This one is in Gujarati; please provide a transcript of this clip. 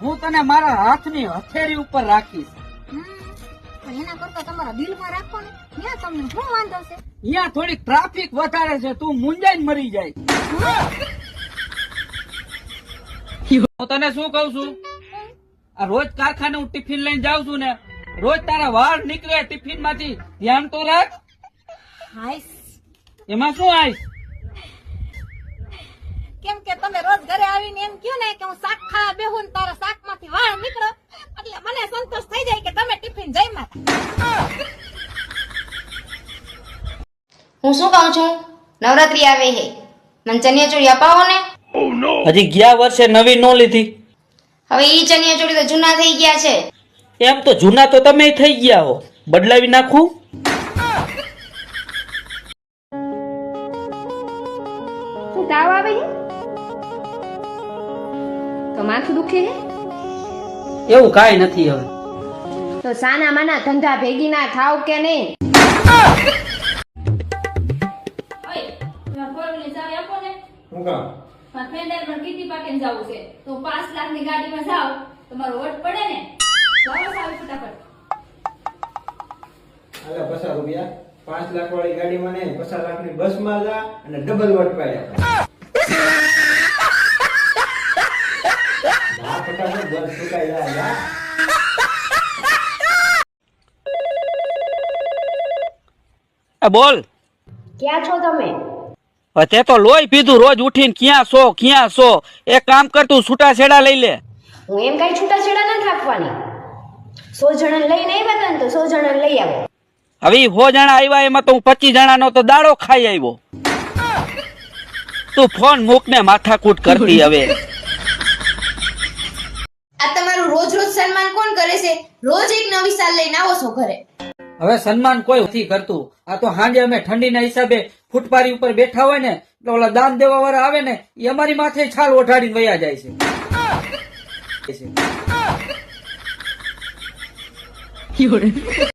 હું તને મારા હાથની હથેળી ઉપર રાખીશ. પણ એના કરતા તમારા દિલમાં રાખો ને, ત્યાં તમને શું વાંધો છે? અહીંયા થોડીક ટ્રાફિક વધારે છે, તું મુંજાઈને મરી જાય. હું તને શું કઉ છું, આ રોજ કારખાને હું ટિફિન લઈને જાઉં છું ને, રોજ તારા વાળ નીકળે ટિફિન માંથી, ધ્યાન તો રાખ. હાઈસ, એમાં શું આઈશ? કેમ કે તમે રોજ ઘરે આવીને એમ કહ્યું ને કે હું શાક ખાવા બેહું ને તારા શાક માંથી વાળ નીકળો, એટલે મને સંતોષ થઈ જાય કે તમે ટિફિન જઈમાં. હું શું કહું છું, નવરાત્રી આવે હે, મને ચણિયાચોળી અપાવો ને. હજી ગયા વર્ષે નવી નો લીધી. હવે ઈ ચણિયાચોળી તો જૂના થઈ ગયા છે. એમ તો જૂના તો તમે થઈ ગયા હો, બદલાવી નાખું. શું તાવ આવે છે? તો માથું દુખે છે? એવું કાંઈ નથી હવે. તો સાના માના ધંધા ભેગી ના થાવ કે નહીં? હું કામ? કીટી પાકે જવું છે તો 5 લાખની ગાડીમાં જાવ, તમારો વોટ પડે ને. જાઓ સાવ ફટાફટ. આલા 50 રૂપિયા 5 લાખ વાળી ગાડીમાં ને 50 લાખની બસમાં જા અને ડબલ વોટ પાડ્યા. આ ફટાફટ ઘર સુકાઈ જાય. બોલ. ક્યાં છો તમે? તે તો લોહી પીધું, રોજ ઉઠીને ક્યાં છો. એક કામ કર, તું છૂટા છેડા લઈ લે. હું એમ કઈ છૂટાછેડા નથી આપવાની. 100 જણાને લઈને આવ્યા હતા ને તો 100 જણાને લઈ આવો. હવે 100 જણા આવ્યા, એમાં તો હું 25 જણાનો તો દાડો ખાઈ આવ્યો. તું ફોન મૂક ને, માથાકૂટ કરતી હવે. આ તમારું રોજ રોજ સન્માન કોણ કરે છે? રોજ એક નવી સાલ લઈને આવો છો ઘરે. હવે સન્માન કોઈ નથી કરતું. આ તો હાંજે અમે ઠંડીના હિસાબે ફૂટપારી ઉપર બેઠા હોય ને, એટલે ઓલા દાન દેવા વાળા આવે ને, એ અમારી માથે છાલ ઓઢાડીને વયા જાય છે.